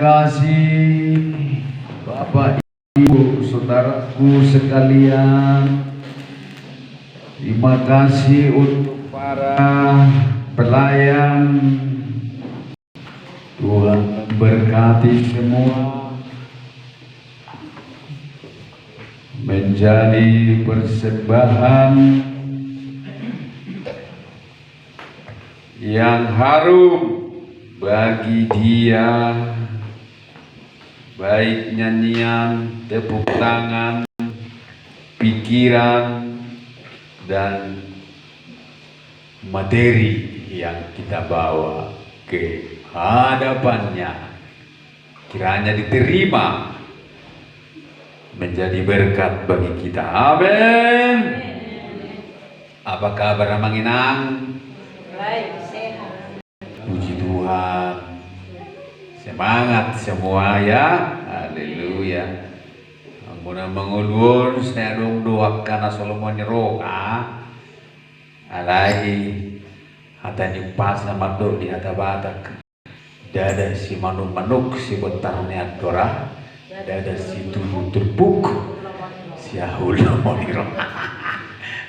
kasih Bapak Ibu saudaraku sekalian. Terima kasih untuk para pelayan. Tuhan memberkati semua menjadi persembahan yang harum bagi Dia, baik nyanyian, tepuk tangan, pikiran, dan materi yang kita bawa ke hadapannya. Kiranya diterima menjadi berkat bagi kita. Amin. Apa kabar Manginang? Baik, sehat. Puji Tuhan. Semangat semua ya. Haleluya. Ampun mengulur saya dong doakan Solomon roka. Alai hatanya pas nama do di hata batak. Dada si manuk si betarnya dora. Dada si tubuh terbuk. Si ahula moniro.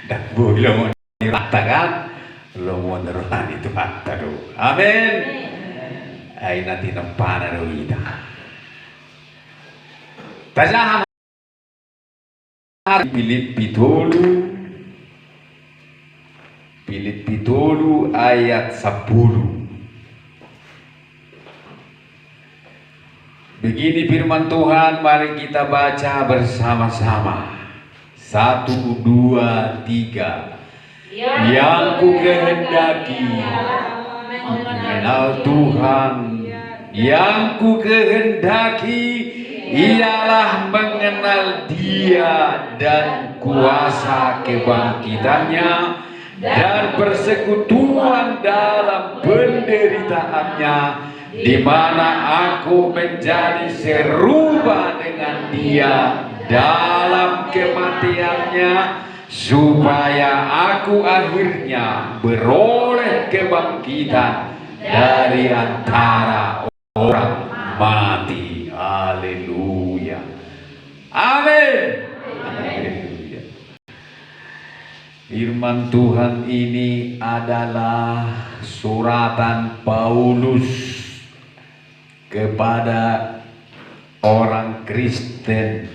Dan bula moniro kan. Lo monrohan itu hatta do. Amin. Ay natin ang panarowida. Tasahan Filipi 10 ayat 10. Begini firman Tuhan, mari kita baca bersama-sama. 1, 2, 3. Yang ku kehendaki mengenal Tuhan, yang ku kehendaki ialah mengenal Dia dan kuasa kebangkitannya dan persekutuan dalam penderitaannya, di mana aku menjadi serupa dengan Dia dalam kematiannya, supaya aku akhirnya beroleh kebangkitan dari antara orang mati. Haleluya. Amin. Haleluya. Firman Tuhan ini adalah suratan Paulus kepada orang Kristen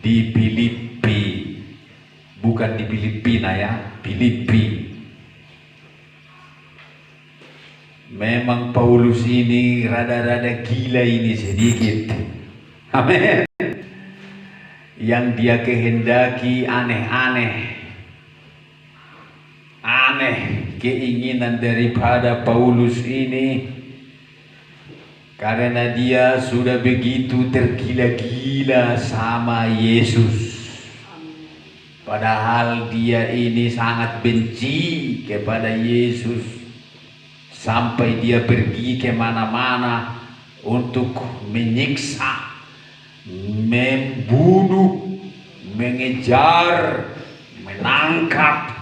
di Filipi. Bukan di Filipina ya, Filipi. Memang Paulus ini rada-rada gila ini sedikit. Amin. Yang dia kehendaki aneh-aneh. Aneh keinginan daripada Paulus ini. Karena dia sudah begitu tergila-gila sama Yesus. Padahal dia ini sangat benci kepada Yesus, sampai dia pergi kemana-mana untuk menyiksa, membunuh, mengejar, menangkap,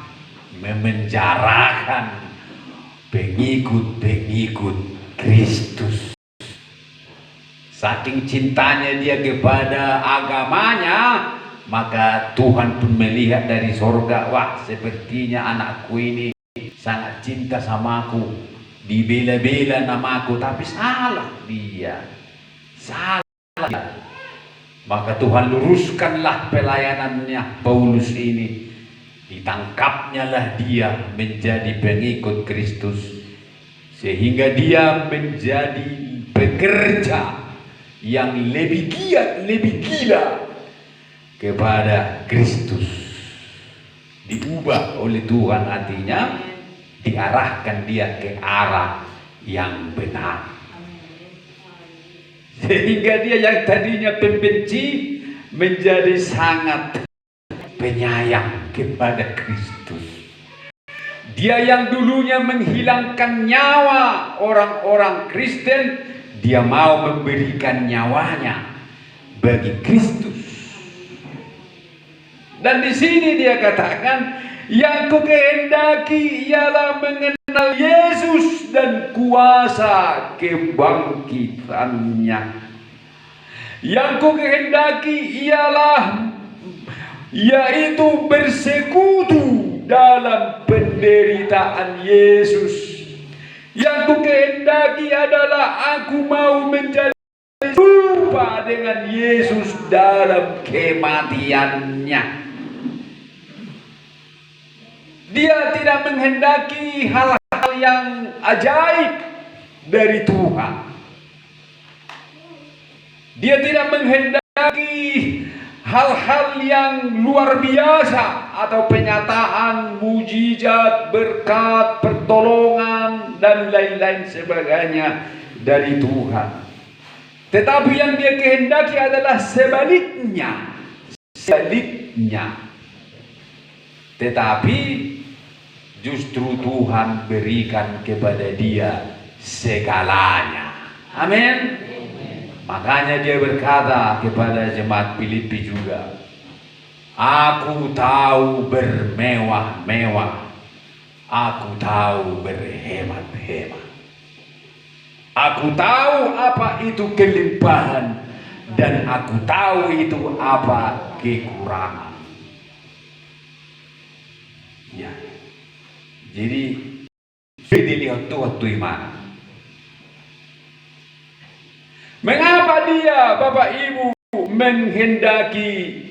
memenjarakan pengikut-pengikut Kristus. Saking cintanya dia kepada agamanya, maka Tuhan pun melihat dari sorga, wah sepertinya anakku ini sangat cinta sama aku, dibela-bela namaku, tapi salah dia, salah. Maka Tuhan luruskanlah pelayanannya Paulus ini, ditangkapnya lah dia menjadi pengikut Kristus, sehingga dia menjadi pekerja yang lebih giat, lebih gila kepada Kristus. Diubah oleh Tuhan hatinya, diarahkan dia ke arah yang benar, sehingga dia yang tadinya pembenci menjadi sangat penyayang kepada Kristus. Dia yang dulunya menghilangkan nyawa orang-orang Kristen, dia mau memberikan nyawanya bagi Kristus. Dan di sini dia katakan, yang ku kehendaki ialah mengenal Yesus dan kuasa kebangkitannya. Yang kukehendaki ialah yaitu bersekutu dalam penderitaan Yesus. Yang kukehendaki adalah aku mau menjadi serupa dengan Yesus dalam kematiannya. Dia tidak menghendaki hal-hal yang ajaib dari Tuhan. Dia tidak menghendaki hal-hal yang luar biasa atau penyataan mujizat, berkat, pertolongan dan lain-lain sebagainya dari Tuhan. Tetapi yang dia kehendaki adalah sebaliknya. Tetapi justru Tuhan berikan kepada dia segalanya. Amin. Makanya dia berkata kepada jemaat Filipi juga, aku tahu bermewah-mewah, aku tahu berhemat-hemat, aku tahu apa itu kelimpahan, dan aku tahu itu apa kekurangan. Ya, jadi dilihat tuh waktu mana. Mengapa dia, Bapak Ibu, menghendaki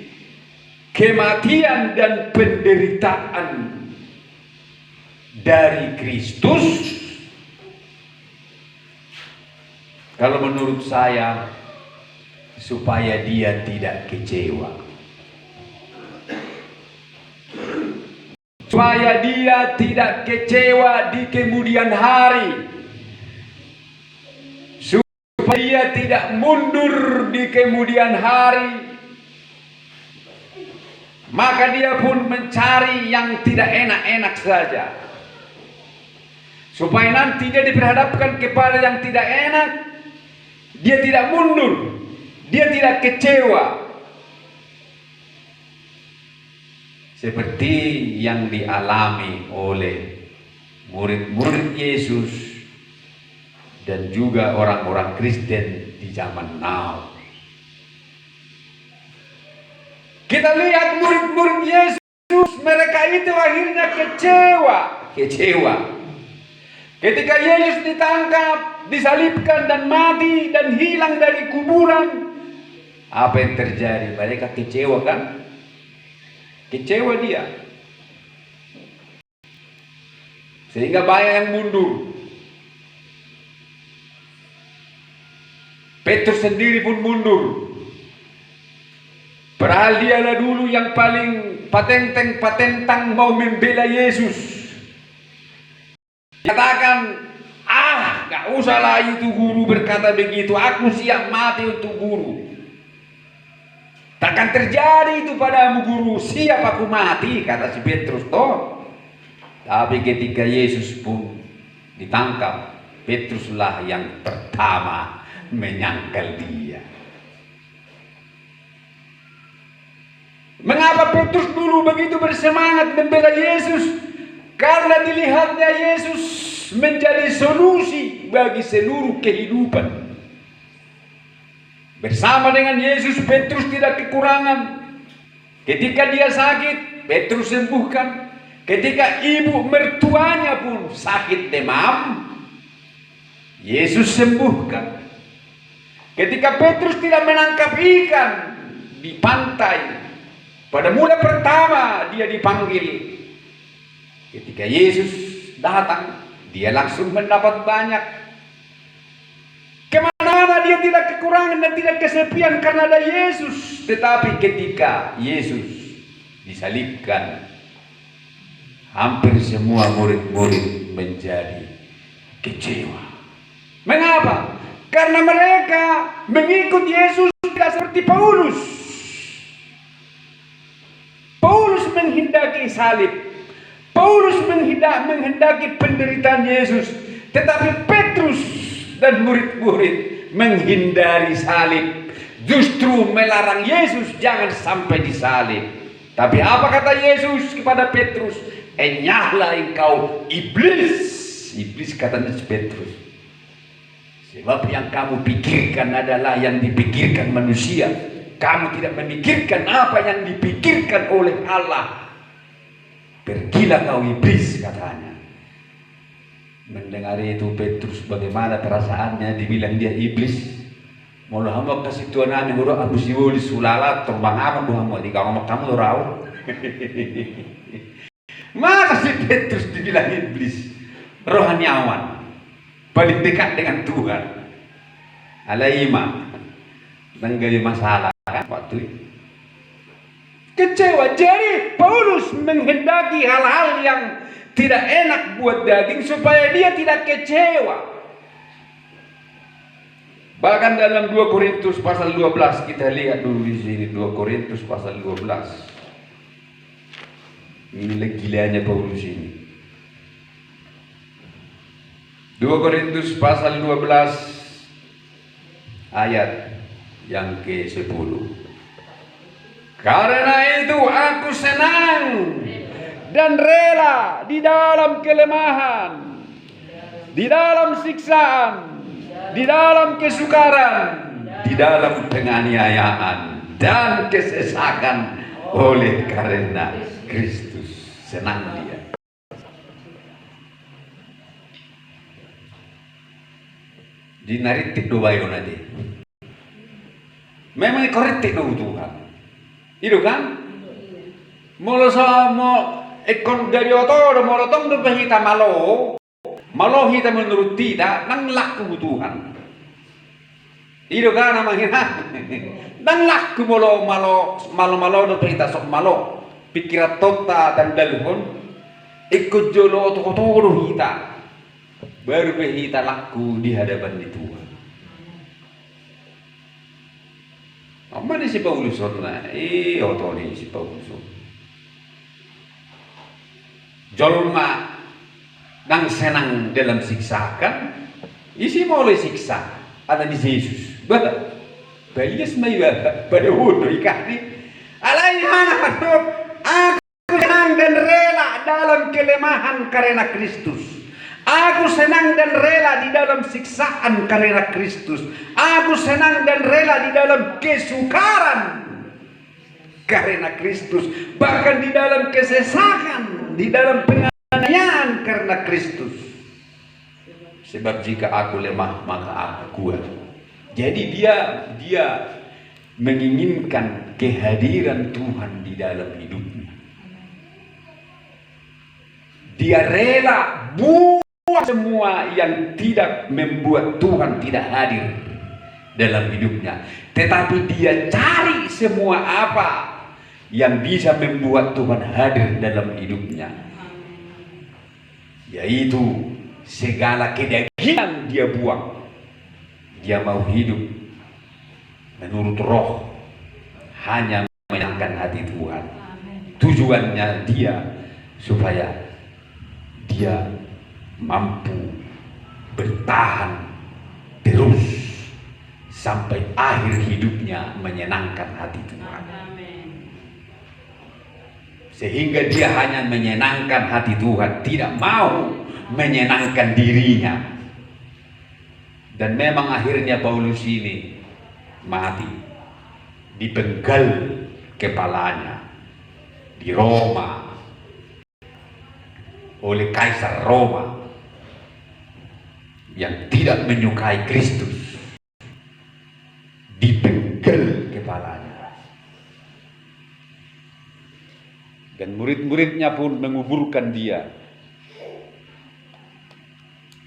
kematian dan penderitaan dari Kristus? Kalau menurut saya, supaya dia tidak kecewa, supaya dia tidak kecewa di kemudian hari, dia tidak mundur di kemudian hari. Maka dia pun mencari yang tidak enak-enak saja, supaya nanti dia diperhadapkan kepada yang tidak enak, dia tidak mundur, dia tidak kecewa. Seperti yang dialami oleh murid-murid Yesus dan juga orang-orang Kristen di zaman now. Kita lihat murid-murid Yesus, mereka itu akhirnya kecewa. Ketika Yesus ditangkap, disalibkan dan mati dan hilang dari kuburan, apa yang terjadi? Mereka kecewa kan? Kecewa dia. Sehingga banyak yang mundur. Petrus sendiri pun mundur. Padahal dialah dulu yang paling patentang mau membela Yesus. Katakan, gak usahlah itu guru berkata begitu, aku siap mati untuk guru. Takkan terjadi itu padamu guru, siap aku mati, kata si Petrus toh. Tapi ketika Yesus pun ditangkap, Petruslah yang pertama menyangkal dia. Mengapa Petrus dulu begitu bersemangat membela Yesus? Karena dilihatnya Yesus menjadi solusi bagi seluruh kehidupan. Bersama dengan Yesus, Petrus tidak kekurangan. Ketika dia sakit, Petrus sembuhkan. Ketika ibu mertuanya pun sakit demam, Yesus sembuhkan. Ketika Petrus tidak menangkap ikan di pantai, pada mula pertama dia dipanggil. Ketika Yesus datang, dia langsung mendapat banyak. Kemana-mana dia tidak kekurangan dan tidak kesepian karena ada Yesus. Tetapi ketika Yesus disalibkan, hampir semua murid-murid menjadi kecewa. Mengapa? Karena mereka mengikut Yesus tidak seperti Paulus. Paulus menghendaki salib. Paulus menghendaki penderitaan Yesus. Tetapi Petrus dan murid-murid menghindari salib. Justru melarang Yesus jangan sampai disalib. Tapi apa kata Yesus kepada Petrus? Enyahlah engkau iblis. Iblis katanya Petrus, sebab yang kamu pikirkan adalah yang dipikirkan manusia. Kamu tidak memikirkan apa yang dipikirkan oleh Allah. Pergilah kau iblis, katanya. Mendengar itu Petrus bagaimana perasaannya, dibilang dia iblis. Mula hamba kasih Tuhan ani huru aku siwoli sulala terbang apa hamba di kamar kamu rau. Masa si Petrus dibilang iblis, rohaniawan, paling dekat dengan Tuhan. Alaima, menggari masalah kan waktu itu. Kecewa. Jadi Paulus menghendaki hal-hal yang tidak enak buat daging supaya dia tidak kecewa. Bahkan dalam 2 Korintus pasal 12 kita lihat dulu di sini, 2 Korintus pasal 12. Inilah gilanya Paulus ini. 2 Korintus pasal 12 ayat yang ke-10. Karena itu aku senang dan rela di dalam kelemahan, di dalam siksaan, di dalam kesukaran, di dalam penganiayaan dan kesesakan oleh karena Kristus. Senang dia. Dinaritik do bayo na di. Memang korrektik do Tuhan. Itu kan? Molo sa mo ekon dari oto do molo tong do bahita malo. Malo hita menurut tidak nang laku Tuhan. Itu kan namanya. Nang laku malo do bahita sok malo. Pikiran tota dan dalhon ikut jolo oto do hita. Baru bahita laku di hadapan di Tuhan. Apa ni si Paulus na? Oto ni si Paulus. Jolma nang senang dalam siksakan, isi mau oleh siksa ada di Yesus. Bah, bayas mayuah pada wudu ikani. Alaihan aku senang dan rela dalam kelemahan karena Kristus. Aku senang dan rela di dalam siksaan karena Kristus. Aku senang dan rela di dalam kesukaran karena Kristus. Bahkan di dalam kesesakan, di dalam penganiayaan karena Kristus. Sebab jika aku lemah maka aku kuat. Jadi dia menginginkan kehadiran Tuhan di dalam hidupnya. Dia rela semua yang tidak membuat Tuhan tidak hadir dalam hidupnya, tetapi dia cari semua apa yang bisa membuat Tuhan hadir dalam hidupnya, yaitu segala kedagingan dia buang. Dia mau hidup menurut roh, hanya menyenangkan hati Tuhan. Tujuannya dia supaya dia mampu bertahan terus sampai akhir hidupnya menyenangkan hati Tuhan. Sehingga dia hanya menyenangkan hati Tuhan, tidak mau menyenangkan dirinya. Dan memang akhirnya Paulus ini mati, dipenggal kepalanya di Roma oleh Kaisar Roma yang tidak menyukai Kristus, dipenggal kepalanya. Dan murid-muridnya pun menguburkan dia,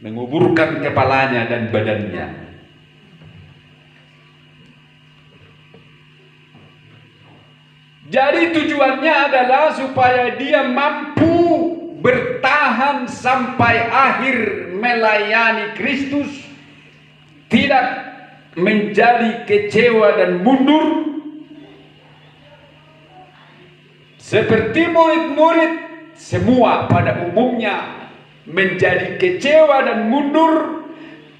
menguburkan kepalanya dan badannya. Jadi tujuannya adalah supaya dia mampu bertahan sampai akhir melayani Kristus, tidak menjadi kecewa dan mundur seperti murid-murid semua pada umumnya menjadi kecewa dan mundur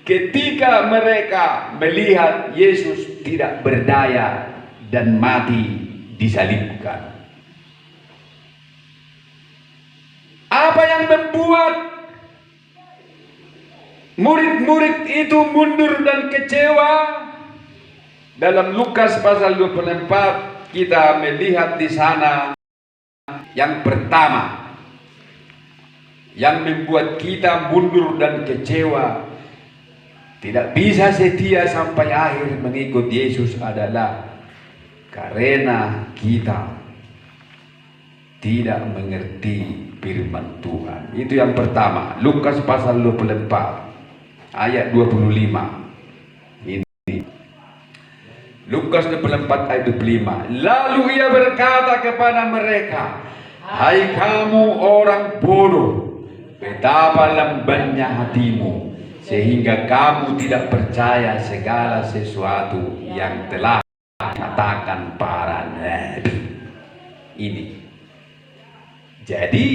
ketika mereka melihat Yesus tidak berdaya dan mati disalibkan. Apa yang membuat Murid-murid itu mundur dan kecewa. Dalam Lukas pasal 24 kita melihat di sana yang pertama yang membuat kita mundur dan kecewa, tidak bisa setia sampai akhir mengikut Yesus adalah karena kita tidak mengerti firman Tuhan. Itu yang pertama. Lukas pasal 24 ayat 25. Ini Lukas 24 ayat 25. Lalu ia berkata kepada mereka, "Hai kamu orang bodoh, betapa lambannya hatimu, sehingga kamu tidak percaya segala sesuatu yang telah dikatakan para nabi." Ini. Jadi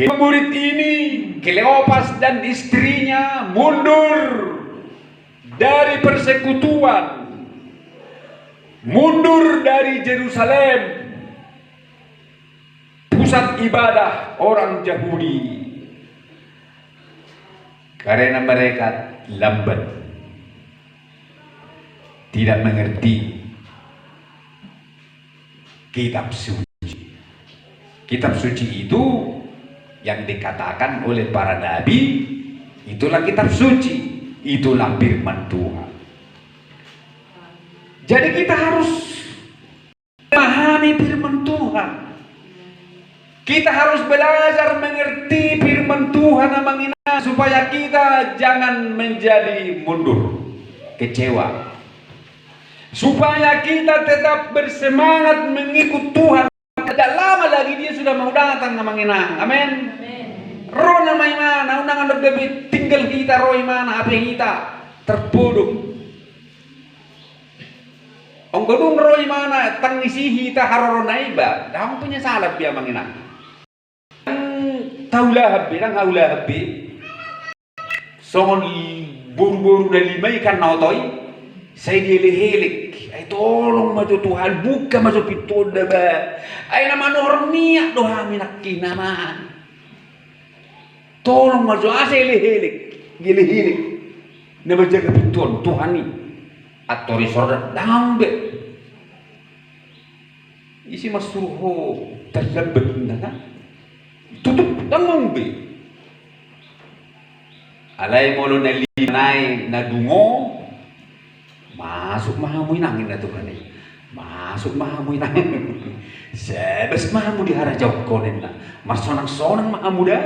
murid ini, Kleopas dan istrinya mundur dari persekutuan, mundur dari Yerusalem, pusat ibadah orang Yahudi, karena mereka lamban, tidak mengerti kitab suci. Kitab suci itu yang dikatakan oleh para nabi, itulah kitab suci, itulah firman Tuhan. Jadi kita harus memahami firman Tuhan. Kita harus belajar mengerti firman Tuhan supaya kita jangan menjadi mundur, kecewa. Supaya kita tetap bersemangat mengikut Tuhan. Tidak lama lagi dia sudah mau datang na manginang. Amin. Roh na may mana, unang nagdabit, tinggal kita roh mana, apa kita terpuruk. Ang gulong roh mana, tangisi kita haroro na iba, dahong punya salab dia manginang. Taulahabi, ang haulahabi, songon buru-buru na limay kan nautoy, say dilihilik. Ay tolong maju Tuhan, buka maju pitod na ba? Ay naman orang niya doha minaki naman. Tolong maju asay gilihilik. Na majaga pitod Tuhan ni. At torisorda dambe. Isi masuho terlambat na ka. Tutup dambe. Alay mo lo na linay na dungo. Masuk mahamoy nangin na Tuhan eh. Masuk mahamoy nangin. Sebes mahamoy di hara jauh konen na. Marsonang-sonang mahamoy da.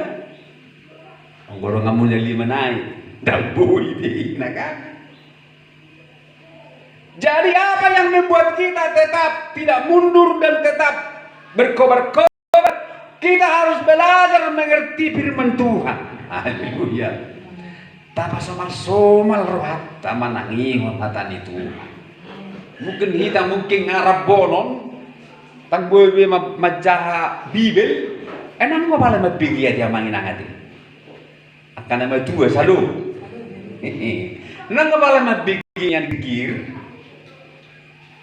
Ang gorong amoy na lima na eh. Daboy di na ka. Jadi apa yang membuat kita tetap tidak mundur dan tetap berkobar-kobar? Kita harus belajar mengerti firman Tuhan. Haleluya. Tapa somal-somal rohat tama nangingon hatan itu. Mungkin kita mungkin Arab bonon tagboy majaha Bibel. Enam mo pala mabigi dia manginang hati. Akan nama dua salo. Nang pala mabigi yang digir.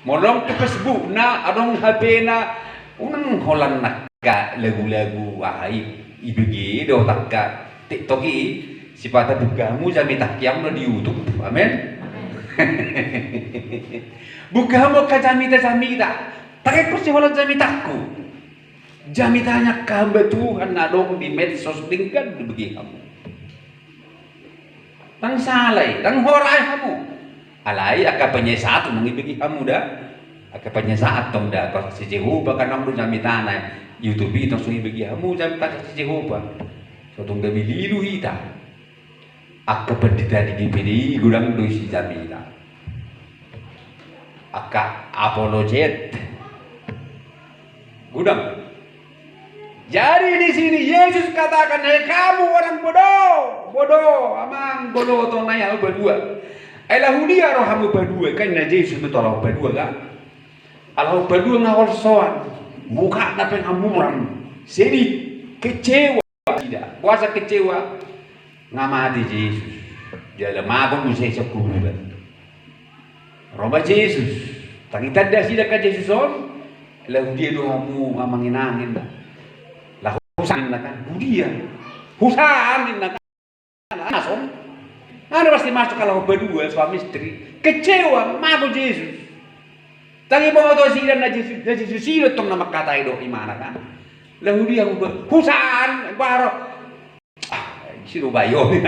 Molong ke Facebook na adong HP na unang holan nakka lagu-lagu wahai ibigi do takka TikTok sipata bukamu jami takyam di YouTube. Amen. Bukamu ka jamita. Takay ko si wala jamitakku. Jamitanya kahamba Tuhan na dong di medsos dingkan dibagi kamu. Tang salay, tang horay kamu. Alay aka penyesaat nang ibagi kamu dah. Aka penyesaat tong dah ko si Jehovah kanang do jamitana YouTube itu so ibagi kamu jamita si Jehovah. So tong gabi lilu hita. Aka pendeta di GPD gudang dosi jamita. Aka apologet gudang. Jadi di sini Yesus katakan, "Hei kamu orang bodoh, amang bodoh tong naya berdua. Elah hudia roh hamu berdua kan na Yesus betoroh berdua kan? Alah berdua ngawal soan, muka na pengamuran, sini kecewa tidak, puasa kecewa." Ngamati Yesus. Dia lemah pun saya sepuluh. Roba Yesus. Tangitan dah sida ka Yesus on. Lalu dia doamu amanginangin dah. Lah husain lah kan. Dia. Husain lah kan. langsung. Anda pasti masuk kalau berdua suami istri kecewa mago Yesus. Tangi mo to sila na Yesus sila tong na makatay do imana kan. Lalu dia husan baro. Sino ba yun?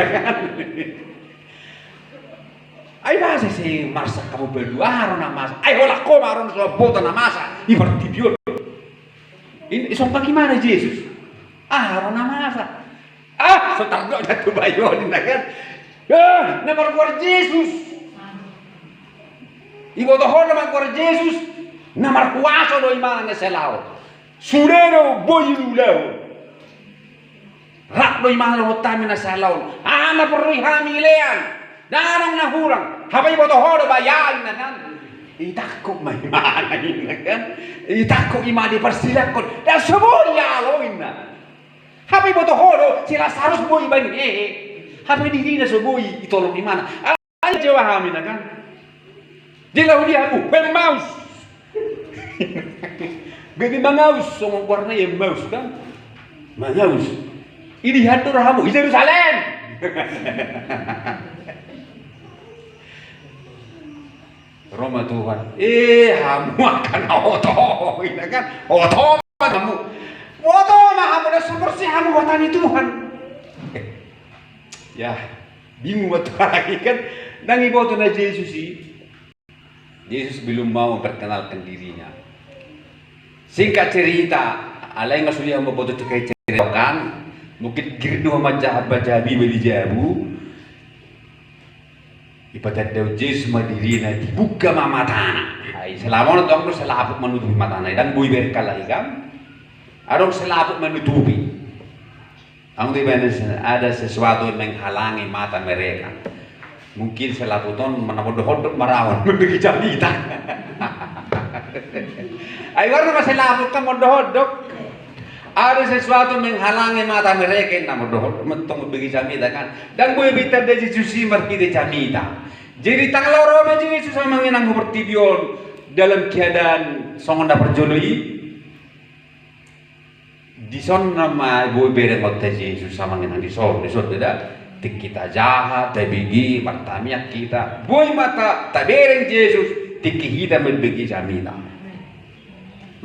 Ay base si Marsa kamu berdua araw na masa. Ay wala ko maron sa bota na masa. Ibartibyon. Isong pagimana Yesus? Araw na masa. So tardo na to ba yun? Naman kuwar Jesus. Ibotohon naman kuwar Jesus. Naman kuwaso do imana na selao. Surero boy lulaw. Rak do imana lo tami na selao. Ana perlu hamilean. Darang na hurang. Habay botohon do bayain na kan. Itakok may imana yun na kan. Itakok imana di persilakon. Dan semua yaloin na. Habay botohon do sila sarus boy bani Habang hindi na subuhi, itolong ni mana. Ay, jawahamin na kan. Dilaw niya mo, mouse. Gani mangaus, so mong warna yung mouse kan. Mangaus. Inihato na mo, Jerusalem. Roma Tuhan. Hamu akan oto. Ina kan, oto kamu. Oto mahamu na sumursi hamu watani Tuhan. Ya, bingung betul lagi kan. Nangiboto na Yesus sih. Yesus belum mau memperkenalkan dirinya. Singkat cerita, alai nga sulihan mo boto kay ceritakan, mungkin girdo majahat bajabi beli jabu. Ipatat daw Yesus madirina dibuka mamatana. Ay selama na tong selaput menutupi matana dan buy berkalahi kan. Adong selaput menutupi. Ang ada sesuatu yang menghalangi mata mereka. Mungkin selaputon menabod-hodok marawan memberi jamita. Ay warna maselaput ka modok-hodok. Ada sesuatu menghalangi mata mereka yang namodok mentong memberi jamita kan. Dan gue bitar dari Yesus markide jamita. Jadi tanggal Roma Yesus sama mengenang bertibion dalam keadaan songonda perjoloi. Di son nama boy bere waktu Yesus sama dengan di son tidak tik kita jahat tabigi martamiak kita boy mata tabereng Yesus tik kita membagi jamina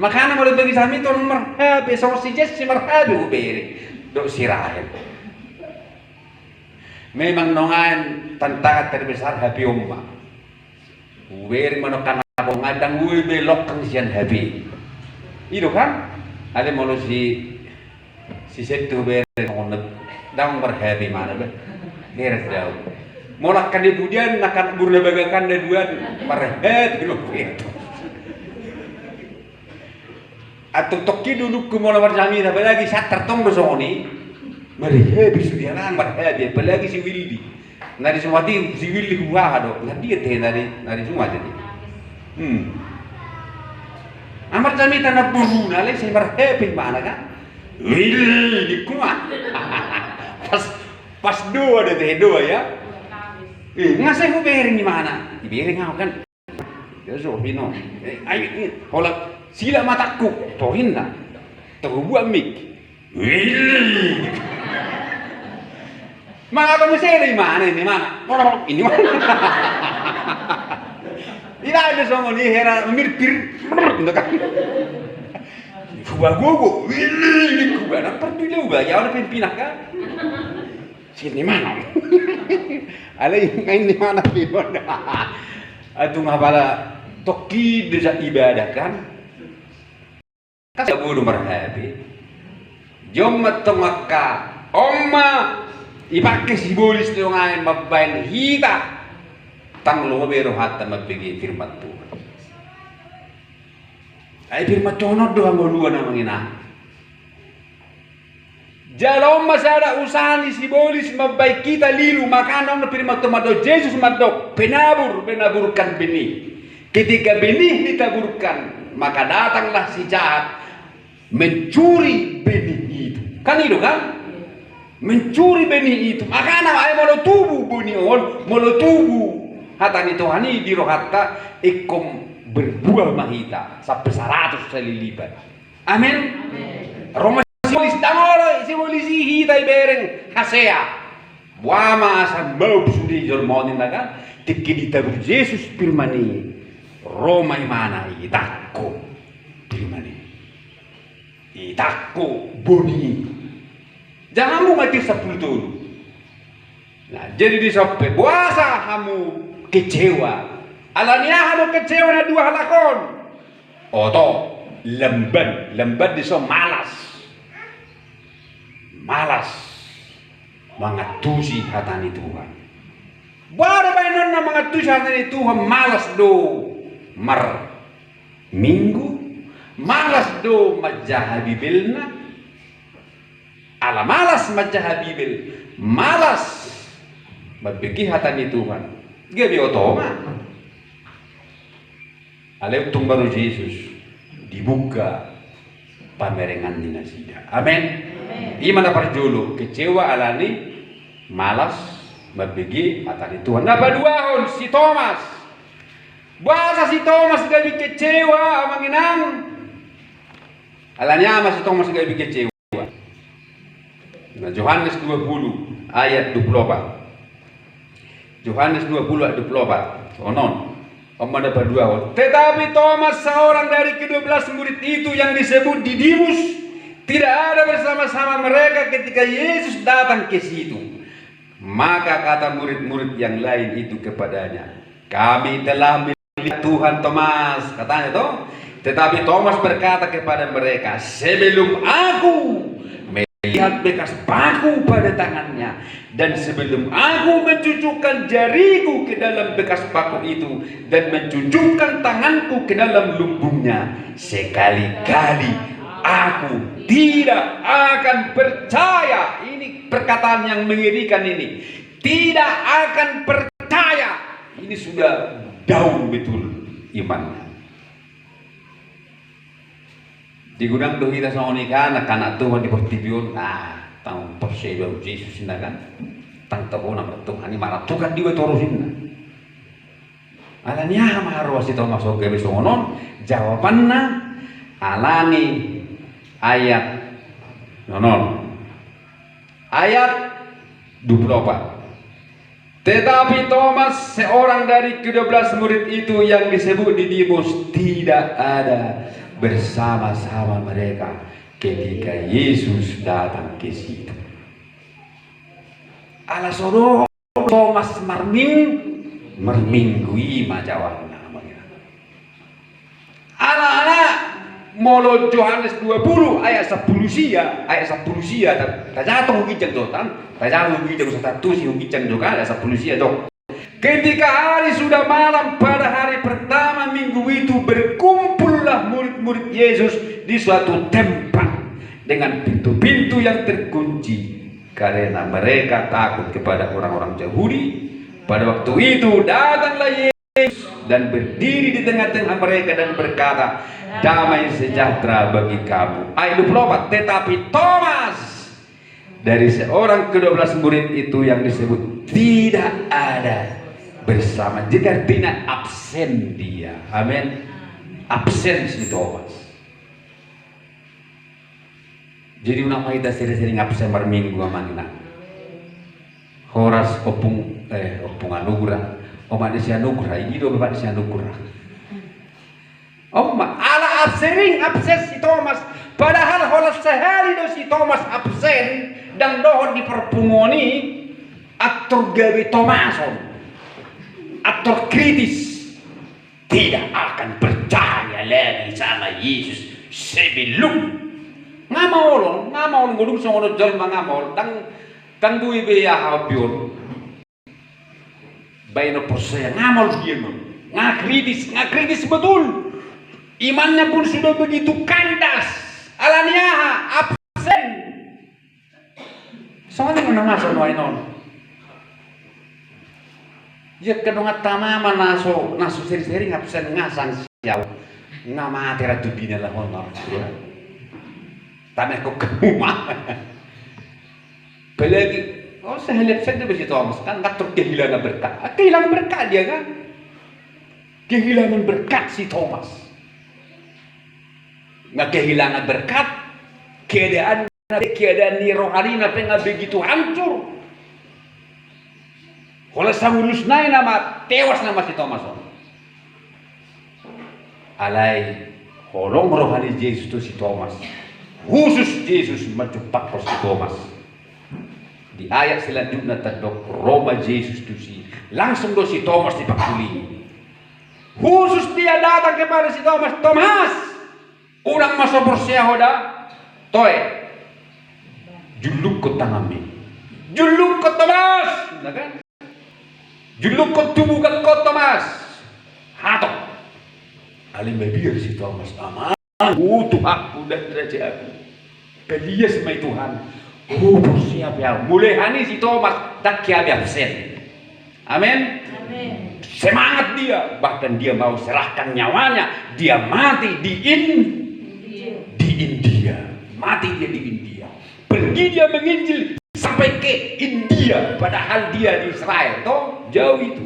makanya mau bagi jamina ton marhabe so si Yesus marhabe bere do sirahen memang nongan tantangan terbesar habi umma bere manokan apa ngadang boy belok kan sian habi itu kan ada mau si setu bere ngonot dang berhabi mana be heres jauh molak kan kemudian nakan burna bagakan dan dua berhabi lu itu atau toki dulu ku mola berjami apa lagi saat tertong besoni berhabi sudah nang berhabi apalagi si Wildi nari semati si Wildi gua do nadi teh nari semua jadi amar jami tanah buru nale si berhabi mana kan Willy kuat. Pas dua ada teh dua ya. Ngasih ku bering di mana? Di bering ngau kan. Ya so bino. Ayo hola sila mataku. Tohin na. Terbuat mik. Willy. Mga kamu saya di mana ini mana? Ini mana? Tidak ada songo ni hera mirpir. Untuk kan. Gua Willy gua nak pergi lu ba ya orang pimpinah kan sini mana alai ngain di mana pimon atuh ngabala toki desa ibadah kan kasih budu marhabi jom matomaka omma ipake sibolis tu ngain mabain hita tang lo bero hatta mabigi firman Tuhan. Ay firman Tuhan doa muluan ang ina. Jalom masada usahan ni sibolis mabay kita lilu makanong na firman Tuhan do Yesus madok penaburkan benih. Ketika benih ditaburkan maka datanglah si jahat mencuri benih itu. Kan itu kan? Mencuri benih itu. Maka na ay molotubu bunihon molotubu hata ni Tuhan ni dirohatta ikom berbuah mahita sampai 100 kali lipat. Amin. Roma simbolis dangolo simbolisi hita ibereng hasea. Wama asa mau sudi jolmonin naga tikidita Yesus pirmani Roma mana itakko pirmani itakko boni jangan mu mati 10 tahun. Nah jadi di sampai puasa kamu kecewa alania kamu kecewa na 2 halakon oto lembat di so malas mengatusi hatani Tuhan. Baru bainon na mengatusi hatani Tuhan malas do minggu, malas do majahabibilna, ala malas majahabibil, malas mabiki hatani Tuhan. Gabi otoma. Aleu tumbaru Yesus dibuka pamerengan dinasida. Amin. Imana parjulu kecewa alani malas mabigi atani Tuhan. Napa duahon si Thomas. Bahasa si Thomas gabi kecewa amanginang. Alanya ama si Thomas gabi kecewa. Nah Yohanes 20 ayat 24. Yohanes 20 ayat 24. Onon. Om ada berdua. Tetapi Thomas seorang dari ke-12 murid itu yang disebut Didimus tidak ada bersama-sama mereka ketika Yesus datang ke situ. Maka kata murid-murid yang lain itu kepadanya, kami telah melihat Tuhan. Thomas katanya toh. Tetapi Thomas berkata kepada mereka, sebelum aku melihat bekas paku pada tangannya dan sebelum aku mencucukkan jariku ke dalam bekas paku itu dan mencucukkan tanganku ke dalam lumbungnya, sekali-kali aku tidak akan percaya. Ini perkataan yang mengerikan ini. Tidak akan percaya. Ini sudah daun betul imannya. Di gudang tuh kita sama nikah, anak-anak Tuhan di pertibion, tang persedo Yesus ini kan, tang tahu nama Tuhan ini marah Tuhan dia terusin. Alanya maharus itu masuk ke besongonon, jawabannya alani ayat nonon ayat 24. Tetapi Thomas seorang dari ke-12 murid itu yang disebut Didimus tidak ada bersama-sama mereka ketika Yesus datang ke situ. Ala soro Thomas merminggui majawana. Ala molo Yohanes 20 ayat 10 sia tak jatuh gijang dotan tak jatuh gijang satu si gijang juga ayat 10 sia dok. Ketika hari sudah malam pada hari pertama minggu itu berkumpullah murid-murid Yesus di suatu tempat dengan pintu-pintu yang terkunci karena mereka takut kepada orang-orang Yahudi. Pada waktu itu datanglah Yesus dan berdiri di tengah-tengah mereka dan berkata, damai sejahtera bagi kamu. Ayat 24. Tetapi Thomas dari seorang ke-12 murid itu yang disebut tidak ada bersama. Jadi artinya absen dia. Amin. Absen si Thomas. Jadi nama kita sering-sering absen per minggu amanina. Horas opung anugerah. Oma di si anugerah. Ini do bapak di si anugerah. Oma ala absen si Thomas. Padahal horas sehari do si Thomas absen dan dohon di perpungoni aktor gawe Thomason. Aktor kritis tidak akan percaya lagi sama Yesus sebelum ngamol gudung songono jol mangamol tang duwi be ya habion bayno percaya ngamol dia ngakritis betul, imannya pun sudah begitu kandas alania absen soalnya menangasan wainon. Ya kedongat tanaman naso seri-seri ngapsen ngasang siaw ngamati rajudina lah honor ya tanah kok kemuma belagi saya lihat saja begitu Thomas kan tak kehilangan berkat dia kan kehilangan berkat si Thomas nggak kehilangan berkat keadaan rohani napa nggak begitu hancur Kalau samulus naik nama tewas nama si Thomas. Alai holong rohani Yesus itu si Thomas. Khusus Yesus mencepak si Thomas. Di ayat selanjutnya terdok Roma Yesus itu si langsung do si Thomas dipakuli. Khusus dia datang kepada si Thomas. Thomas, orang masuk bersyahoda, toy, juluk ke tanganmu, juluk ke Thomas, kan? Juluk ke tubuh ke Thomas, hatok. Alim biar si Thomas aman. Tuhanku dan derajatku. Belia sama Tuhan. Bersiap ya. Mulai hari si Thomas tak kiabi absen. Amin. Amin. Semangat dia, bahkan dia mau serahkan nyawanya. Dia mati di India. Mati dia di India. Pergi dia menginjil sampai ke India, padahal dia di Israel, toh jauh itu.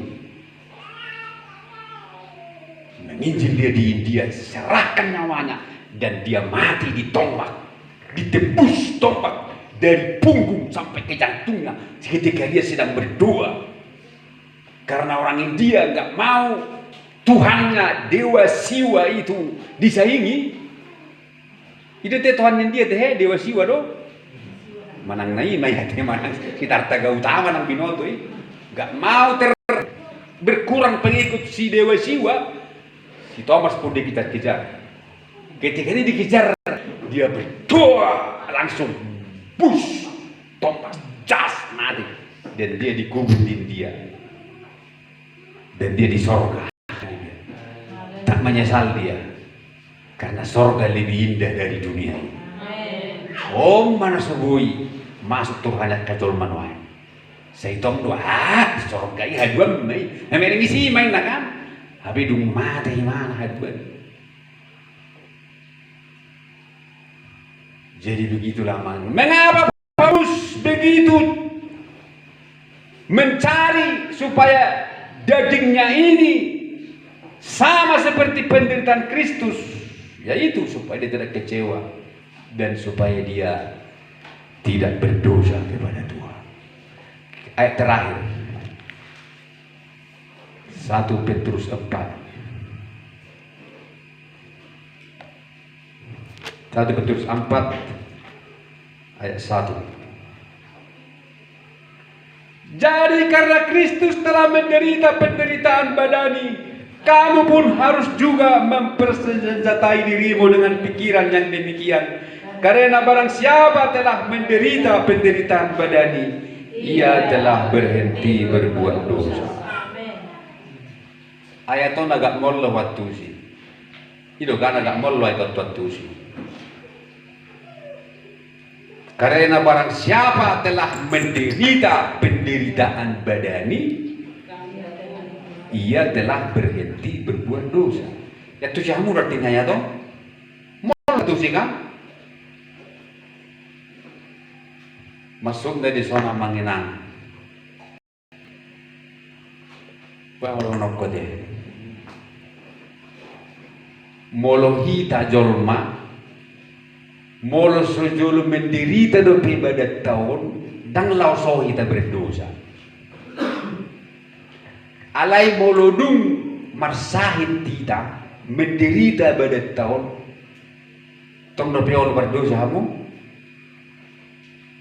Menginjil dia di India, serahkan nyawanya, dan dia mati di tombak, ditembus tombak dari punggung sampai ke jantungnya ketika dia sedang berdoa. Karena orang India nggak mau Tuhannya Dewa Siwa itu disaingi. Itu teh Tuhan India teh Dewa Siwa do. Manang nai maya teh manang sekitar Taga Utama nang binoto nggak mau berkurang pengikut si Dewa Siwa. Si Thomas pun dikejar-kejar. Ketika ini dikejar, dia berdoa langsung bus Thomas jas mati, dan dia dikubur di India. Dan dia di sorga. Tak menyesal dia, karena sorga lebih indah dari dunia ini. Om mana sebui masuk Tuhan kacol manuai. Saya tong doa di sorga ini haduan mai. Namanya ngisi main lah kan. Habis dung mati mana haduan. Jadi begitulah man. Mengapa Paulus begitu mencari supaya dagingnya ini sama seperti penderitaan Kristus, yaitu supaya dia tidak kecewa dan supaya dia tidak berdosa kepada Tuhan. Ayat terakhir 1 Petrus 4. 1 Petrus 4 ayat 1. Jadi karena Kristus telah menderita penderitaan badani, kamu pun harus juga mempersenjatai dirimu dengan pikiran yang demikian. Karena barang siapa telah menderita penderitaan badani, ia telah berhenti berbuat dosa. Ayat itu agak mollo waktu sih. Itu kan agak mollo ayat waktu sih. Karena barang siapa telah menderita penderitaan badani, ia telah berhenti berbuat dosa. Ya tu siamu artinya ya toh. Mau tu sih kan? Masuk dari zona manginang. Baru nokko deh. Molohi tajolma. Molo sojolo menderita do ibadat tahun dang lauso kita berdosa. Alai molodung marsahin kita menderita ibadat tahun tong do peol berdosa kamu.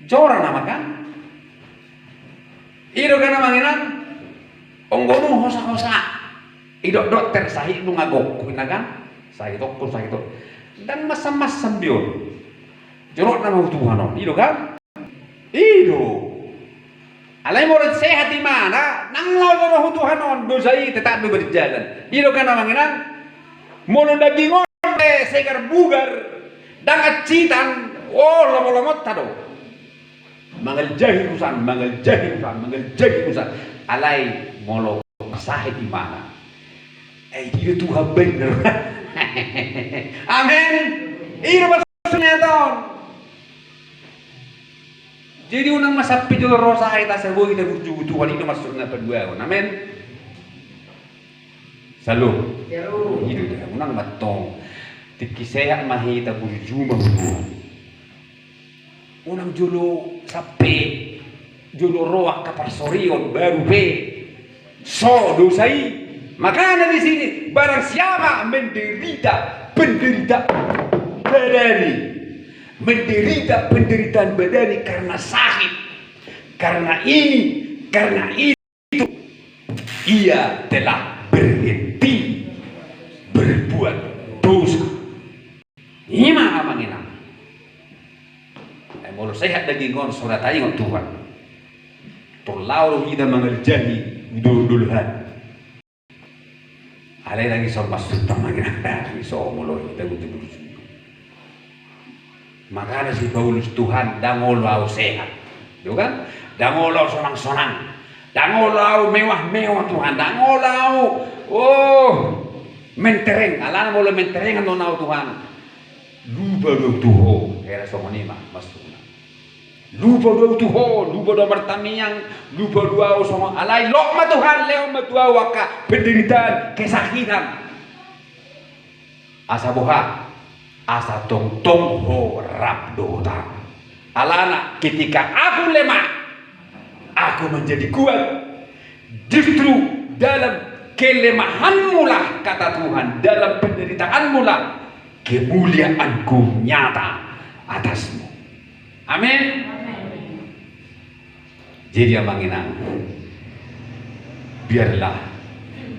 Jora nama kan? Ido kana manginan onggomu hosa-hosa. Ido dokter sahih nu ngagok kan? Sahih tok dan masam-masam bion. Jorok nama Tuhan, itu kan? Itu. Alai murid sehat di mana? Nang lawan Tuhan dosa itu tetap berjalan. Itu kan namanya. Mono daging segar bugar dan acitan. Oh lama-lama tado. Mangal jahirusan. Alai molo sehat di mana? Itu Tuhan bener. Amin. Itu maksudnya tahun. Jadi unang masapi jual rosa kita sebuah kita butuh Tuhan itu masuknya berdua, amin. Selalu. Itu dia unang matong. Tikisehat mahita burjuma butuh. Unang jolo sape, jolo roak kapar sorion baru be. so dosai. Makanya di sini barang siapa menderita penderitaan badani, menderita penderitaan badani karena sakit, karena ini, karena itu, ia telah berhenti berbuat dosa. Ini mah mangina. Mulu sehat daging ngon surat ayo Tuhan. Tolong kita mengerjani dulu-duluhan. Alay lagi so masuk tamangina. So mulo kita gutu. Makanya si Paulus Tuhan dangolo au sehat. Yo kan? Dangolo sonang-sonang. Dangolo au mewah-mewah Tuhan. Dangolo au mentereng. Alana mulo menterengan no nau Tuhan. Lupa do tuho era somonima masuk. Lupa do tuho, lupa do martamiang, lupa do au sama alai lok ma Tuhan leo ma tua waka penderitaan, kesakitan. Asa boha, asa tong ho rap dota. Alana ketika aku lemah, aku menjadi kuat. Justru dalam kelemahanmu lah kata Tuhan, dalam penderitaanmu lah kemuliaanku nyata atasmu. Amin. Jadi yang mengenang, biarlah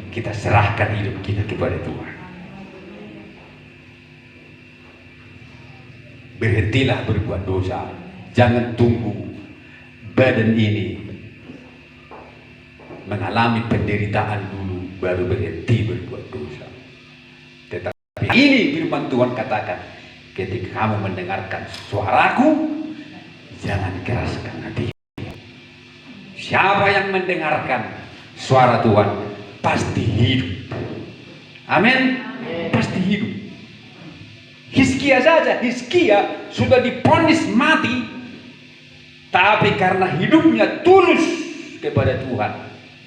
kita serahkan hidup kita kepada Tuhan. Berhentilah berbuat dosa. Jangan tunggu badan ini mengalami penderitaan dulu baru berhenti berbuat dosa. Tetapi ini firman Tuhan katakan, ketika kamu mendengarkan suaraku, jangan keraskan hati. Siapa yang mendengarkan suara Tuhan pasti hidup. Amin. Pasti hidup. Hizkia saja, Hizkia sudah divonis mati, tapi karena hidupnya tulus kepada Tuhan,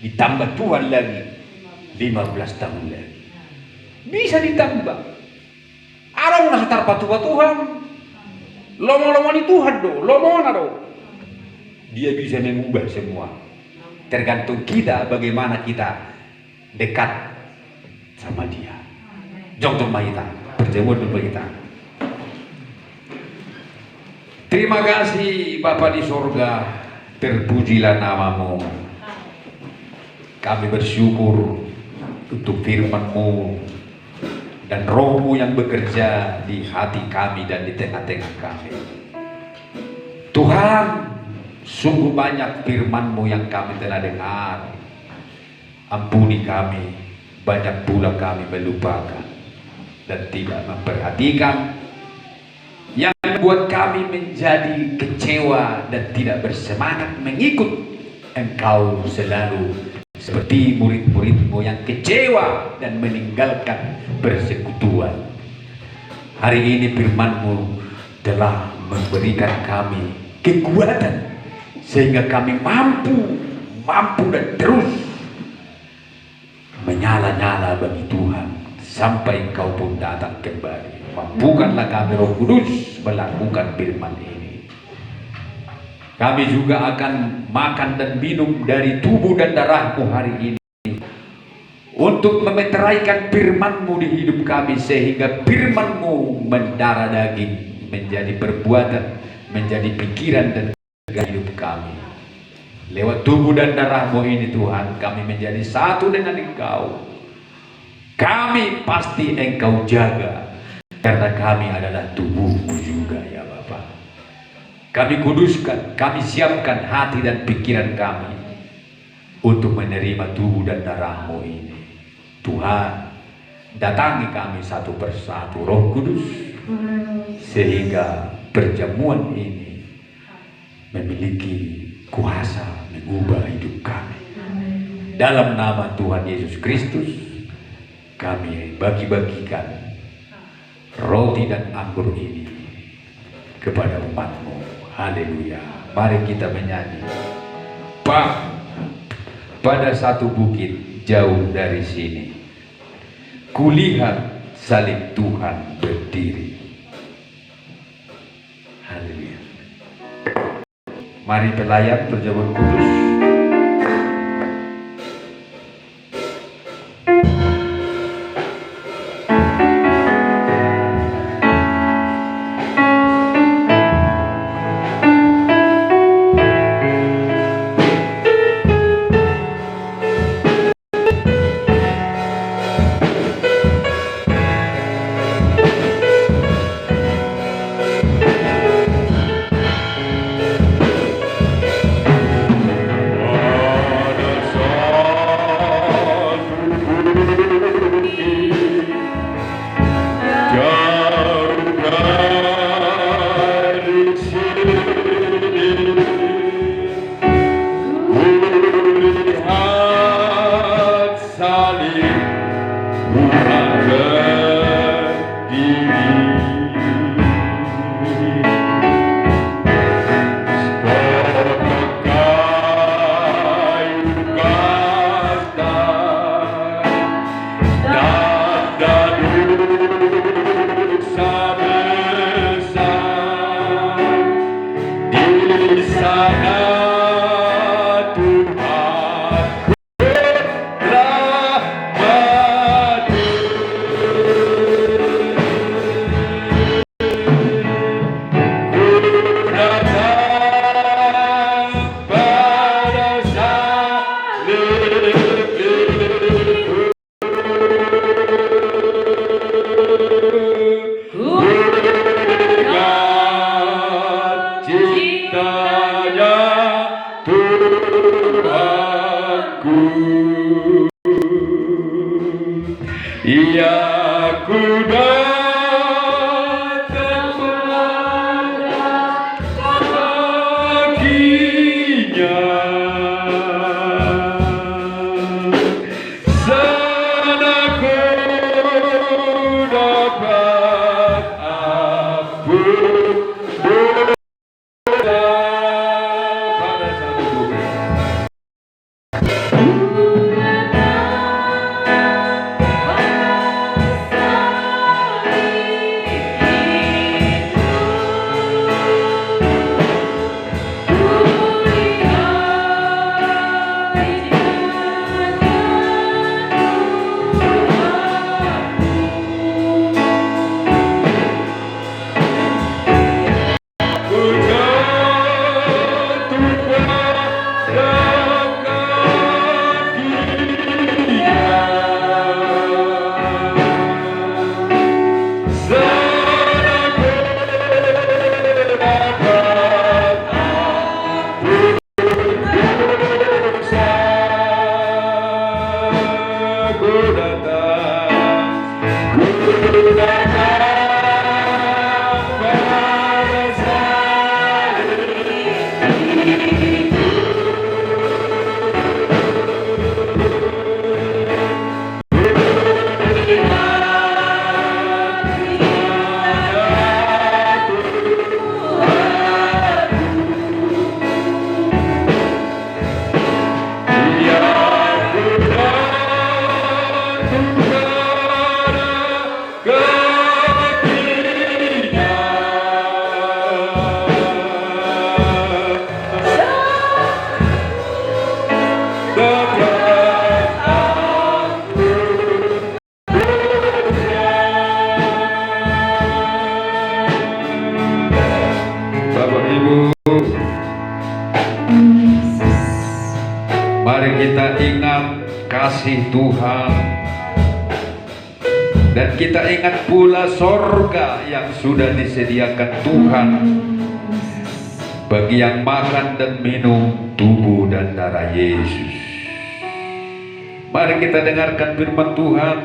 ditambah Tuhan lagi 15 tahun lagi. Bisa ditambah. Arang nasa tarpa Tuhan. Lomo-lomoni Tuhan do, lomona do. Dia bisa mengubah semua. Tergantung kita bagaimana kita dekat sama dia. Jom kita berjemur dulu kita. Terima kasih Bapa di surga, terpujilah namamu. Kami bersyukur untuk firman-Mu dan Roh-Mu yang bekerja di hati kami dan di tengah-tengah kami. Tuhan, sungguh banyak firman-Mu yang kami telah dengar. Ampuni kami, banyak pula kami melupakan dan tidak memperhatikan, yang membuat kami menjadi kecewa dan tidak bersemangat mengikut Engkau selalu seperti murid-murid-Mu yang kecewa dan meninggalkan persekutuan. Hari ini firman-Mu telah memberikan kami kekuatan sehingga kami mampu dan terus menyala-nyala bagi Tuhan sampai Engkau pun datang kembali. Mampukanlah kami Roh Kudus melakukan firman ini. Kami juga akan makan dan minum dari tubuh dan darah-Mu hari ini untuk memeteraikan firman-Mu di hidup kami, sehingga firman-Mu mendarah daging menjadi perbuatan, menjadi pikiran dan hidup kami. Lewat tubuh dan darah-Mu ini Tuhan, kami menjadi satu dengan Engkau. Kami pasti Engkau jaga, karena kami adalah tubuh-Mu juga ya Bapa. Kami kuduskan, kami siapkan hati dan pikiran kami untuk menerima tubuh dan darah-Mu ini. Tuhan, datangi kami satu persatu Roh Kudus, sehingga perjamuan ini memiliki kuasa mengubah hidup kami. Dalam nama Tuhan Yesus Kristus, kami bagi-bagikan roti dan anggur ini kepada umat-Mu. Haleluya. Mari kita menyanyi. Pak, pada satu bukit jauh dari sini, kulihat salib Tuhan berdiri. Haleluya. Mari pelayan berjalan kudus. Aku datang baginya. Sana ku dapat ampun dosa pada satu bumi. Mari kita ingat kasih Tuhan, dan kita ingat pula sorga yang sudah disediakan Tuhan bagi yang makan dan minum tubuh dan darah Yesus. Mari kita dengarkan firman Tuhan.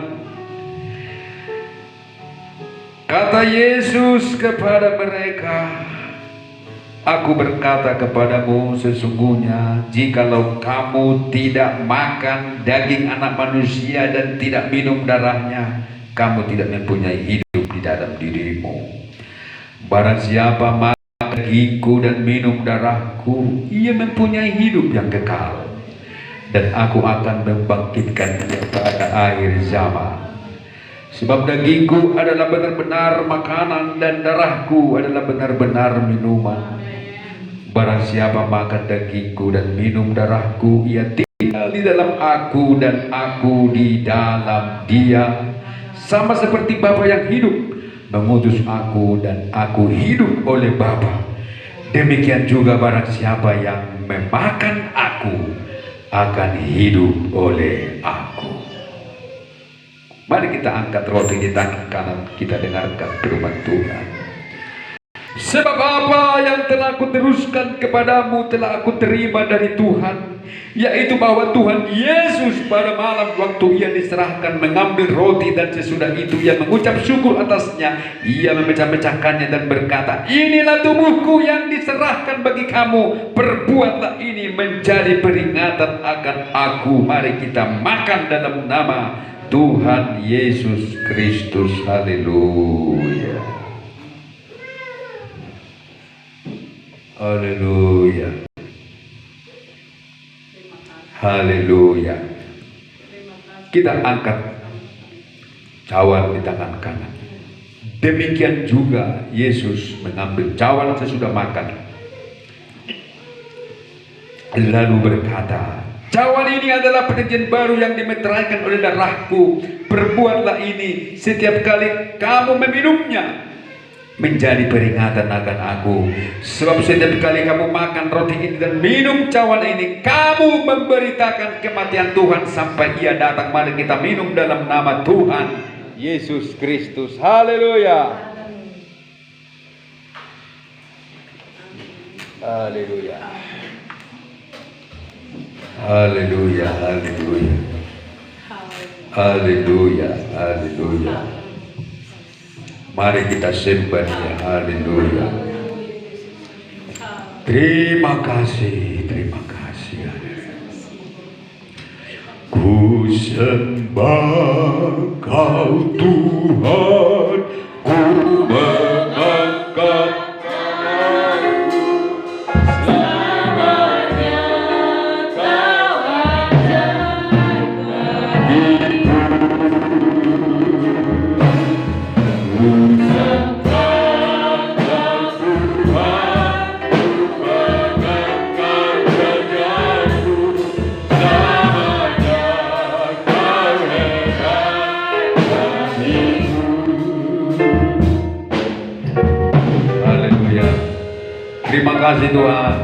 Kata Yesus kepada mereka, Aku berkata kepadamu, sesungguhnya jikalau kamu tidak makan daging anak manusia dan tidak minum darahnya, kamu tidak mempunyai hidup di dalam dirimu. Barang siapa makan dagingku dan minum darahku, ia mempunyai hidup yang kekal, dan aku akan membangkitkan dia pada akhir zaman. Sebab dagingku adalah benar-benar makanan dan darahku adalah benar-benar minuman. Barang siapa makan dagingku dan minum darahku, ia tinggal di dalam aku dan aku di dalam dia. Sama seperti Bapa yang hidup mengutus aku dan aku hidup oleh Bapa. Demikian juga barang siapa yang memakan aku akan hidup oleh aku. Mari kita angkat roti di tangan kanan, kita dengarkan firman Tuhan. Sebab apa yang telah aku teruskan kepadamu telah aku terima dari Tuhan, yaitu bahwa Tuhan Yesus pada malam waktu ia diserahkan mengambil roti, dan sesudah itu ia mengucap syukur atasnya, ia memecah-mecahkannya dan berkata, inilah tubuhku yang diserahkan bagi kamu, perbuatlah ini menjadi peringatan akan aku. Mari kita makan dalam nama Tuhan Yesus Kristus. Haleluya. Haleluya. Haleluya. Kita angkat cawan di tangan kanan. Demikian juga Yesus mengambil cawan sesudah makan, lalu berkata, cawan ini adalah perjanjian baru yang dimeteraikan oleh darahku. Perbuatlah ini setiap kali kamu meminumnya menjadi peringatan akan aku. Sebab setiap kali kamu makan roti ini dan minum cawan ini, kamu memberitakan kematian Tuhan sampai ia datang. Mari kita minum dalam nama Tuhan Yesus Kristus. Haleluya. Haleluya. Haleluya. Haleluya. Haleluya, haleluya. Mari kita sembah Dia. Haleluya. Terima kasih, terima kasih. Ku sembah Kau Tuhan, ku mengangkat Terima kasih Tuhan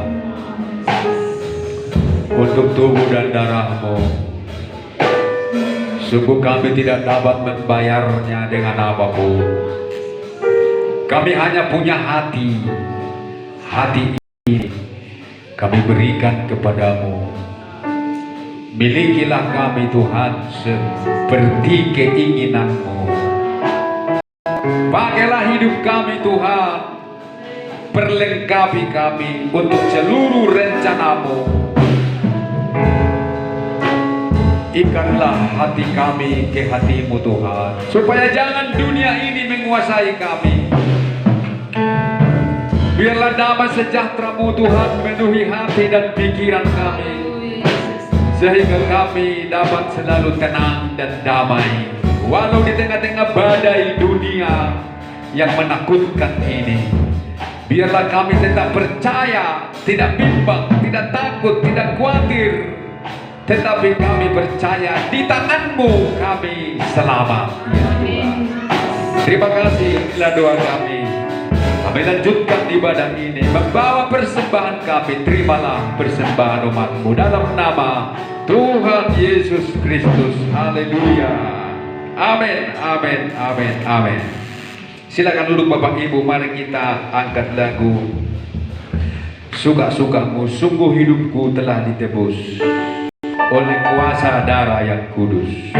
untuk tubuh dan darah-Mu. Sungguh kami tidak dapat membayarnya dengan apapun. Kami hanya punya hati. Hati ini kami berikan kepadamu. Milikilah kami Tuhan seperti keinginan-Mu. Pakailah hidup kami Tuhan. Perlengkapi kami untuk seluruh rencana-Mu. Ikatlah hati kami ke hati-Mu Tuhan, supaya jangan dunia ini menguasai kami. Biarlah damai sejahtera-Mu Tuhan memenuhi hati dan pikiran kami, sehingga kami dapat selalu tenang dan damai walau di tengah-tengah badai dunia yang menakutkan ini. Biarlah kami tetap percaya, tidak bimbang, tidak takut, tidak khawatir, tetapi kami percaya di tangan-Mu kami selamat, ya Tuhan. Terima kasih, inilah doa kami. Kami lanjutkan ibadah ini, membawa persembahan kami. Terimalah persembahan umat-Mu dalam nama Tuhan Yesus Kristus. Haleluya. Amin, amin, amin, amin. Silakan duduk Bapak Ibu, mari kita angkat lagu Suka-sukamu. Sungguh hidupku telah ditebus oleh kuasa darah yang kudus.